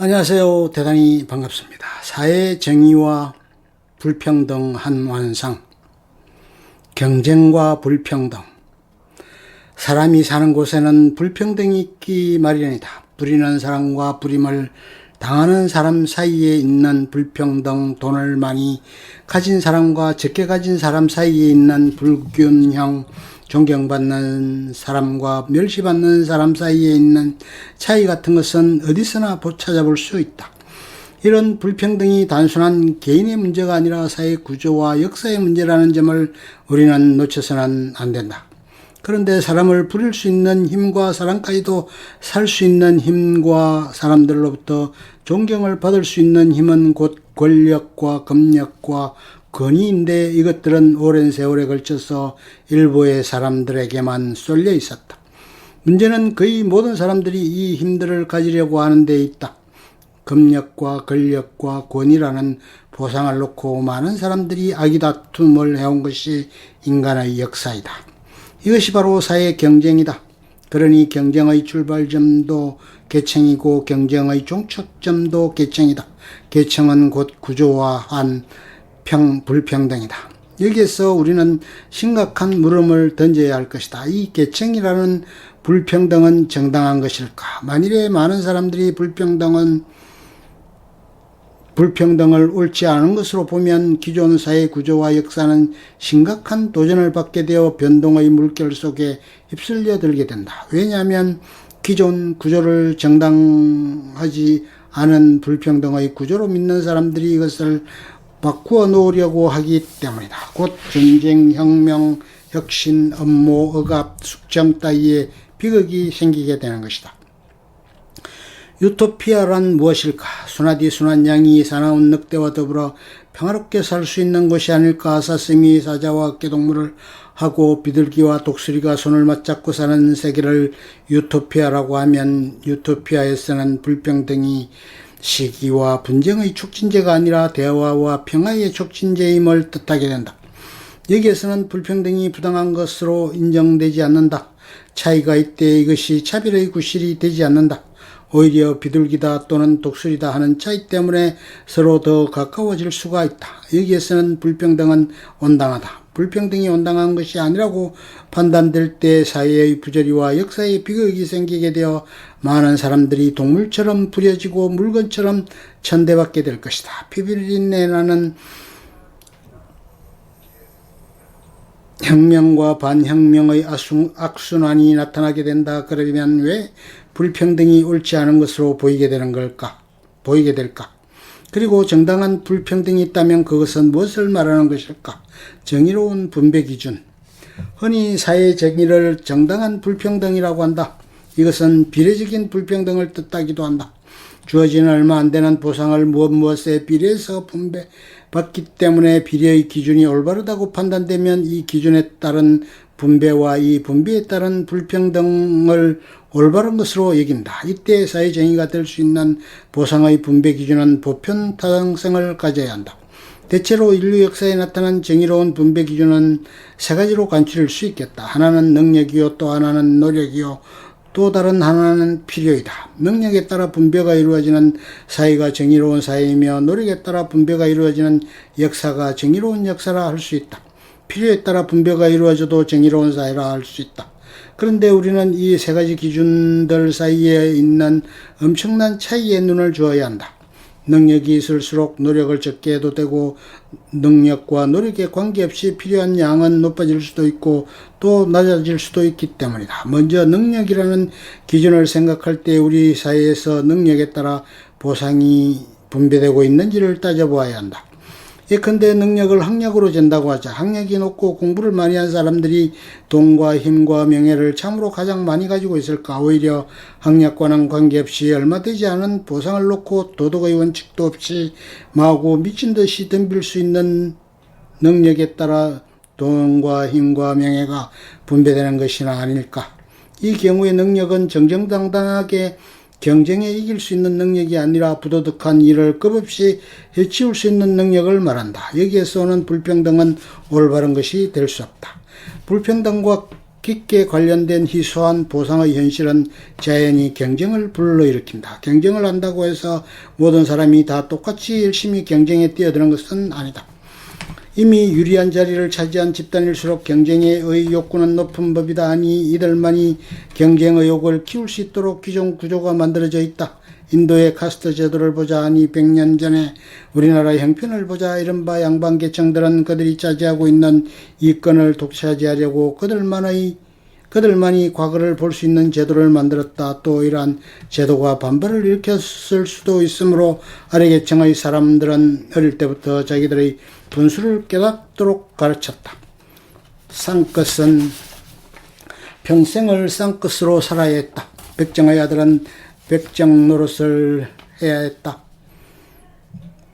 안녕하세요. 대단히 반갑습니다. 사회 정의와 불평등 한완상, 경쟁과 불평등. 사람이 사는 곳에는 불평등이 있기 마련이다. 부리는 사람과 부림을 당하는 사람 사이에 있는 불평등, 돈을 많이 가진 사람과 적게 가진 사람 사이에 있는 불균형, 존경받는 사람과 멸시받는 사람 사이에 있는 차이 같은 것은 어디서나 찾아볼 수 있다. 이런 불평등이 단순한 개인의 문제가 아니라 사회 구조와 역사의 문제라는 점을 우리는 놓쳐서는 안 된다. 그런데 사람을 부릴 수 있는 힘과 사람까지도 살 수 있는 힘과 사람들로부터 존경을 받을 수 있는 힘은 곧 권력과 검력과 권위인데, 이것들은 오랜 세월에 걸쳐서 일부의 사람들에게만 쏠려 있었다. 문제는 거의 모든 사람들이 이 힘들을 가지려고 하는 데 있다. 검력과 권력과 권위라는 보상을 놓고 많은 사람들이 아기다툼을 해온 것이 인간의 역사이다. 이것이 바로 사회 경쟁이다. 그러니 경쟁의 출발점도 계층이고 경쟁의 종착점도 계층이다. 계층은 곧 구조화한 불평등이다. 여기에서 우리는 심각한 물음을 던져야 할 것이다. 이 계층이라는 불평등은 정당한 것일까? 만일에 많은 사람들이 불평등을 옳지 않은 것으로 보면 기존 사회 구조와 역사는 심각한 도전을 받게 되어 변동의 물결 속에 휩쓸려 들게 된다. 왜냐하면 기존 구조를 정당하지 않은 불평등의 구조로 믿는 사람들이 이것을 바꾸어 놓으려고 하기 때문이다. 곧 전쟁, 혁명, 혁신, 업무, 억압, 숙청 따위의 비극이 생기게 되는 것이다. 유토피아란 무엇일까? 순하디 순한 양이 사나운 늑대와 더불어 평화롭게 살 수 있는 것이 아닐까? 사슴이 사자와 어깨동무를 하고 비둘기와 독수리가 손을 맞잡고 사는 세계를 유토피아라고 하면, 유토피아에서는 불평등이 시기와 분쟁의 촉진제가 아니라 대화와 평화의 촉진제임을 뜻하게 된다. 여기에서는 불평등이 부당한 것으로 인정되지 않는다. 차이가 있대 이것이 차별의 구실이 되지 않는다. 오히려 비둘기다 또는 독수리다 하는 차이 때문에 서로 더 가까워질 수가 있다. 여기에서는 불평등은 온당하다. 불평등이 온당한 것이 아니라고 판단될 때 사회의 부조리와 역사의 비극이 생기게 되어 많은 사람들이 동물처럼 부려지고 물건처럼 천대받게 될 것이다. 피비린내 나는 혁명과 반혁명의 악순환이 나타나게 된다. 그러면 왜 불평등이 옳지 않은 것으로 보이게 될까? 그리고 정당한 불평등이 있다면 그것은 무엇을 말하는 것일까? 정의로운 분배 기준. 흔히 사회 정의를 정당한 불평등이라고 한다. 이것은 비례적인 불평등을 뜻하기도 한다. 주어지는 얼마 안 되는 보상을 무엇에 비례해서 분배받기 때문에 비례의 기준이 올바르다고 판단되면 이 기준에 따른 분배와 이 분배에 따른 불평등을 올바른 것으로 여긴다. 이때 사회정의가 될 수 있는 보상의 분배 기준은 보편 타당성을 가져야 한다. 대체로 인류 역사에 나타난 정의로운 분배 기준은 세 가지로 간추릴 수 있겠다. 하나는 능력이요, 또 하나는 노력이요, 또 다른 하나는 필요이다. 능력에 따라 분배가 이루어지는 사회가 정의로운 사회이며, 노력에 따라 분배가 이루어지는 역사가 정의로운 역사라 할 수 있다. 필요에 따라 분배가 이루어져도 정의로운 사회라 할 수 있다. 그런데 우리는 이 세 가지 기준들 사이에 있는 엄청난 차이에 눈을 주어야 한다. 능력이 있을수록 노력을 적게 해도 되고, 능력과 노력에 관계없이 필요한 양은 높아질 수도 있고 또 낮아질 수도 있기 때문이다. 먼저 능력이라는 기준을 생각할 때 우리 사회에서 능력에 따라 보상이 분배되고 있는지를 따져보아야 한다. 예컨대 능력을 학력으로 잰다고 하자. 학력이 높고 공부를 많이 한 사람들이 돈과 힘과 명예를 참으로 가장 많이 가지고 있을까? 오히려 학력과는 관계없이 얼마 되지 않은 보상을 놓고 도덕의 원칙도 없이 마구 미친 듯이 덤빌 수 있는 능력에 따라 돈과 힘과 명예가 분배되는 것이나 아닐까? 이 경우에 능력은 정정당당하게 경쟁에 이길 수 있는 능력이 아니라 부도덕한 일을 끝없이 해치울 수 있는 능력을 말한다. 여기에서 오는 불평등은 올바른 것이 될 수 없다. 불평등과 깊게 관련된 희소한 보상의 현실은 자연히 경쟁을 불러일으킨다. 경쟁을 한다고 해서 모든 사람이 다 똑같이 열심히 경쟁에 뛰어드는 것은 아니다. 이미 유리한 자리를 차지한 집단일수록 경쟁의 욕구는 높은 법이다 하니 이들만이 경쟁 의욕을 키울 수 있도록 기존 구조가 만들어져 있다. 인도의 카스트 제도를 보자 하니 100년 전에 우리나라의 형편을 보자 이른바 양반계층들은 그들이 차지하고 있는 이권을 독차지하려고 그들만이 과거를 볼 수 있는 제도를 만들었다. 또 이러한 제도가 반발을 일으켰을 수도 있으므로 아래계층의 사람들은 어릴 때부터 자기들의 분수를 깨닫도록 가르쳤다. 쌍끝은 평생을 쌍끝으로 살아야 했다. 백정의 아들은 백정 노릇을 해야 했다.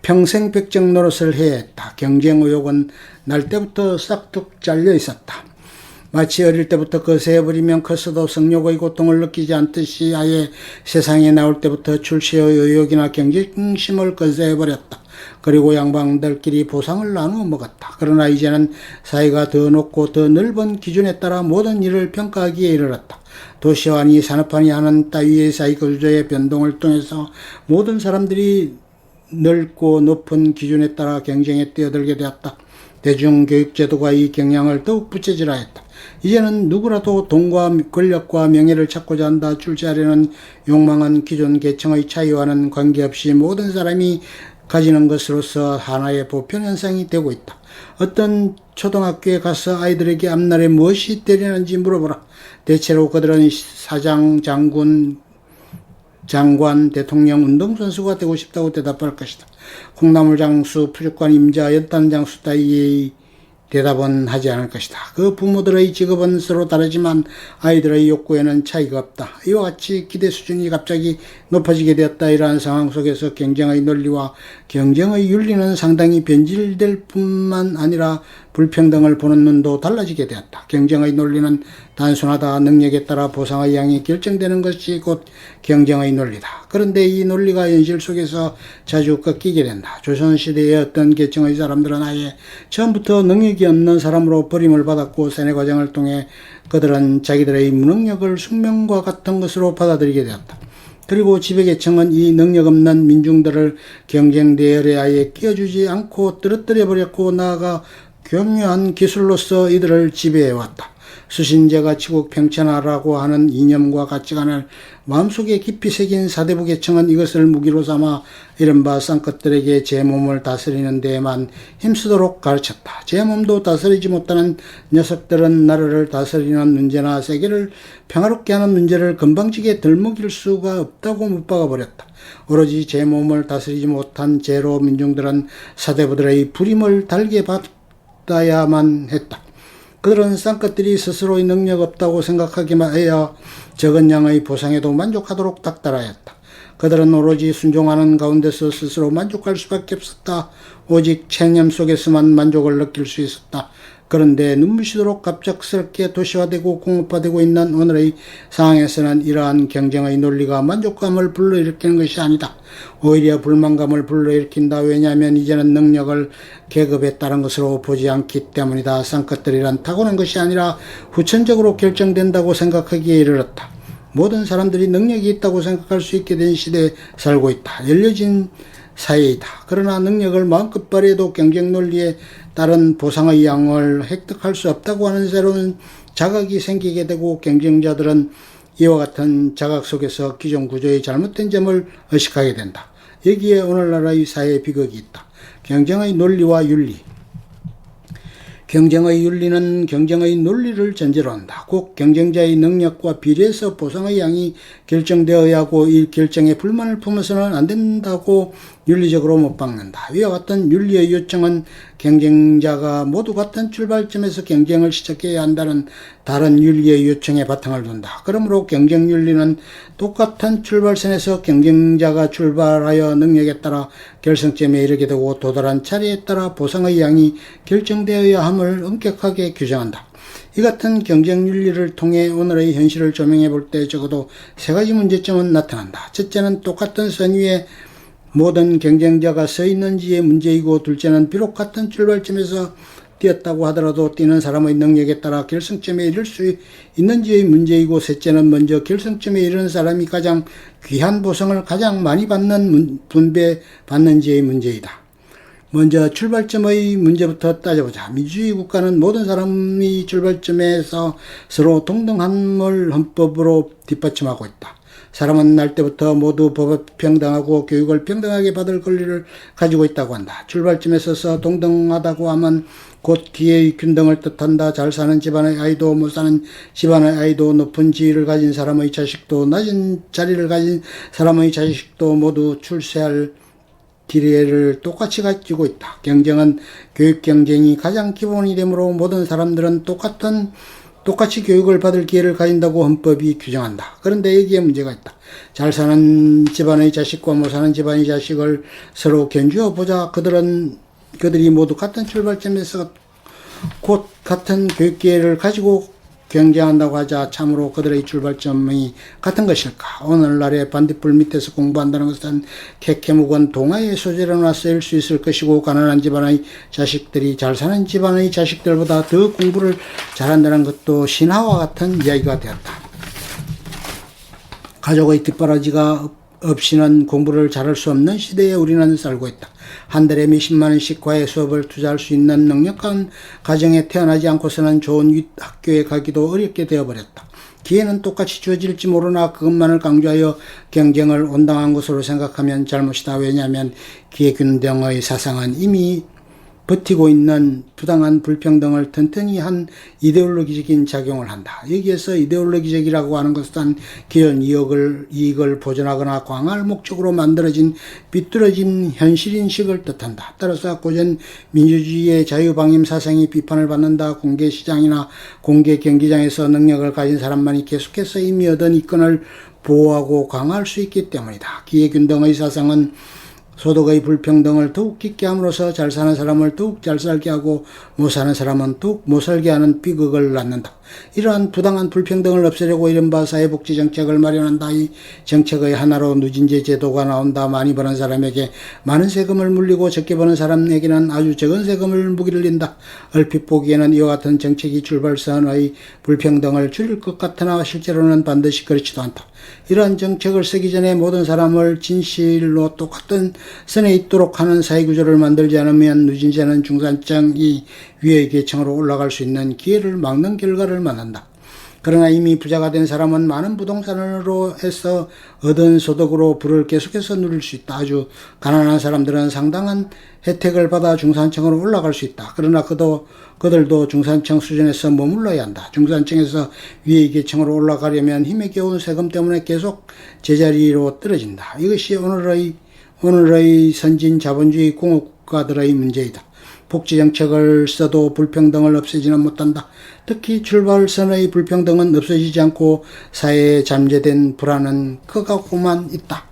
평생 백정 노릇을 해야 했다. 경쟁 의욕은 날 때부터 싹둑 잘려 있었다. 마치 어릴 때부터 거세어버리면 커서도 성욕의 고통을 느끼지 않듯이 아예 세상에 나올 때부터 출세의 의욕이나 경쟁심을 거세어버렸다. 그리고 양반들끼리 보상을 나누어 먹었다. 그러나 이제는 사회가 더 높고 더 넓은 기준에 따라 모든 일을 평가하기에 이르렀다. 도시화니 산업화니 하는 따위의 사회 구조의 변동을 통해서 모든 사람들이 넓고 높은 기준에 따라 경쟁에 뛰어들게 되었다. 대중교육제도가 이 경향을 더욱 부채질하 했다. 이제는 누구라도 돈과 권력과 명예를 찾고자 한다. 출세하려는 욕망은 기존 계층의 차이와는 관계없이 모든 사람이 가지는 것으로서 하나의 보편현상이 되고 있다. 어떤 초등학교에 가서 아이들에게 앞날에 무엇이 되려는지 물어보라. 대체로 그들은 사장, 장관, 대통령, 운동선수가 되고 싶다고 대답할 것이다. 콩나물 장수, 푸주관 임자, 연탄 장수 따위의 대답은 하지 않을 것이다. 그 부모들의 직업은 서로 다르지만 아이들의 욕구에는 차이가 없다. 이와 같이 기대 수준이 갑자기 높아지게 되었다. 이러한 상황 속에서 경쟁의 논리와 경쟁의 윤리는 상당히 변질될 뿐만 아니라 불평등을 보는 눈도 달라지게 되었다. 경쟁의 논리는 단순하다. 능력에 따라 보상의 양이 결정되는 것이 곧 경쟁의 논리다. 그런데 이 논리가 현실 속에서 자주 꺾이게 된다. 조선시대의 어떤 계층의 사람들은 아예 처음부터 능력이 없는 사람으로 버림을 받았고 세뇌 과정을 통해 그들은 자기들의 무능력을 숙명과 같은 것으로 받아들이게 되었다. 그리고 지배계층은 이 능력 없는 민중들을 경쟁 대열에 아예 끼워주지 않고 떨어뜨려버렸고 나아가 교묘한 기술로서 이들을 지배해왔다. 수신제가 치국 평천하라고 하는 이념과 가치관을 마음속에 깊이 새긴 사대부 계층은 이것을 무기로 삼아 이른바 쌍것들에게 제 몸을 다스리는 데에만 힘쓰도록 가르쳤다. 제 몸도 다스리지 못하는 녀석들은 나라를 다스리는 문제나 세계를 평화롭게 하는 문제를 건방지게 덜먹일 수가 없다고 못 박아버렸다. 오로지 제 몸을 다스리지 못한 제로 민중들은 사대부들의 부림을 달게 받아야만 했다. 그들은 쌍것들이 스스로의 능력 없다고 생각하기만 해야 적은 양의 보상에도 만족하도록 닥달하였다. 그들은 오로지 순종하는 가운데서 스스로 만족할 수밖에 없었다. 오직 체념 속에서만 만족을 느낄 수 있었다. 그런데 눈부시도록 갑작스럽게 도시화되고 공업화되고 있는 오늘의 상황에서는 이러한 경쟁의 논리가 만족감을 불러일으키는 것이 아니다. 오히려 불만감을 불러일으킨다. 왜냐하면 이제는 능력을 계급에 따른 것으로 보지 않기 때문이다. 쌍것들이란 타고난 것이 아니라 후천적으로 결정된다고 생각하기에 이르렀다. 모든 사람들이 능력이 있다고 생각할 수 있게 된 시대에 살고 있다. 열려진 사회이다. 그러나 능력을 마음껏 발휘해도 경쟁 논리에 따른 보상의 양을 획득할 수 없다고 하는 새로운 자각이 생기게 되고 경쟁자들은 이와 같은 자각 속에서 기존 구조의 잘못된 점을 의식하게 된다. 여기에 오늘날의 사회의 비극이 있다. 경쟁의 논리와 윤리. 경쟁의 윤리는 경쟁의 논리를 전제로 한다. 꼭 경쟁자의 능력과 비례해서 보상의 양이 결정되어야 하고 이 결정에 불만을 품어서는 안 된다고 윤리적으로 못 박는다. 이와 같은 윤리의 요청은 경쟁자가 모두 같은 출발점에서 경쟁을 시작해야 한다는 다른 윤리의 요청에 바탕을 둔다. 그러므로 경쟁 윤리는 똑같은 출발선에서 경쟁자가 출발하여 능력에 따라 결승점에 이르게 되고 도달한 차례에 따라 보상의 양이 결정되어야 함을 엄격하게 규정한다. 이 같은 경쟁 윤리를 통해 오늘의 현실을 조명해 볼 때 적어도 세 가지 문제점은 나타난다. 첫째는 똑같은 선 위에 모든 경쟁자가 서 있는지의 문제이고, 둘째는 비록 같은 출발점에서 뛰었다고 하더라도 뛰는 사람의 능력에 따라 결승점에 이를 수 있는지의 문제이고, 셋째는 먼저 결승점에 이르는 사람이 가장 귀한 보상을 가장 많이 분배받는지의 문제이다. 먼저 출발점의 문제부터 따져보자. 민주주의 국가는 모든 사람이 출발점에서 서로 동등함을 헌법으로 뒷받침하고 있다. 사람은 날 때부터 모두 법에 평등하고 교육을 평등하게 받을 권리를 가지고 있다고 한다. 출발점에 서서 동등하다고 하면 곧 기회의 균등을 뜻한다. 잘 사는 집안의 아이도 못 사는 집안의 아이도, 높은 지위를 가진 사람의 자식도 낮은 자리를 가진 사람의 자식도 모두 출세할 기회를 똑같이 가지고 있다. 경쟁은 교육 경쟁이 가장 기본이 되므로 모든 사람들은 똑같이 교육을 받을 기회를 가진다고 헌법이 규정한다. 그런데 여기에 문제가 있다. 잘 사는 집안의 자식과 못 사는 집안의 자식을 서로 견주어 보자. 그들이 모두 같은 출발점에서 곧 같은 교육 기회를 가지고 경쟁한다고 하자 참으로 그들의 출발점이 같은 것일까? 오늘날의 반딧불 밑에서 공부한다는 것은 캐캐묵은 동화의 소재로나 쓰일 수 있을 것이고, 가난한 집안의 자식들이 잘 사는 집안의 자식들보다 더 공부를 잘한다는 것도 신화와 같은 이야기가 되었다. 가족의 뒷바라지가 없이는 공부를 잘할 수 없는 시대에 우리는 살고 있다. 한 달에 몇십만 원씩 과외 수업을 투자할 수 있는 넉넉한 가정에 태어나지 않고서는 좋은 학교에 가기도 어렵게 되어버렸다. 기회는 똑같이 주어질지 모르나 그것만을 강조하여 경쟁을 온당한 것으로 생각하면 잘못이다. 왜냐하면 기회균등의 사상은 이미 버티고 있는 부당한 불평등을 튼튼히 한 이데올로기적인 작용을 한다. 여기에서 이데올로기적이라고 하는 것은 기존 이익을 보존하거나 강화할 목적으로 만들어진 비뚤어진 현실인식을 뜻한다. 따라서 고전 민주주의의 자유방임 사상이 비판을 받는다. 공개시장이나 공개경기장에서 능력을 가진 사람만이 계속해서 이미 얻은 이권을 보호하고 강화할 수 있기 때문이다. 기회균등의 사상은 소득의 불평등을 더욱 깊게 함으로써 잘 사는 사람을 더욱 잘 살게 하고 못 사는 사람은 더욱 못 살게 하는 비극을 낳는다. 이러한 부당한 불평등을 없애려고 이른바 사회복지 정책을 마련한다. 이 정책의 하나로 누진제 제도가 나온다. 많이 버는 사람에게 많은 세금을 물리고 적게 버는 사람에게는 아주 적은 세금을 무기를린다. 얼핏 보기에는 이와 같은 정책이 출발선의 불평등을 줄일 것 같으나 실제로는 반드시 그렇지도 않다. 이러한 정책을 쓰기 전에 모든 사람을 진실로 똑같은 선에 있도록 하는 사회구조를 만들지 않으면 누진제는 중산층이 위의 계층으로 올라갈 수 있는 기회를 막는 결과를 만든다. 그러나 이미 부자가 된 사람은 많은 부동산으로 해서 얻은 소득으로 부를 계속해서 누릴 수 있다. 아주 가난한 사람들은 상당한 혜택을 받아 중산층으로 올라갈 수 있다. 그러나 그들도 중산층 수준에서 머물러야 한다. 중산층에서 위의 계층으로 올라가려면 힘에 겨운 세금 때문에 계속 제자리로 떨어진다. 이것이 오늘의 선진 자본주의 공업국가들의 문제이다. 복지정책을 써도 불평등을 없애지는 못한다. 특히 출발선의 불평등은 없어지지 않고 사회에 잠재된 불안은 커가고만 있다.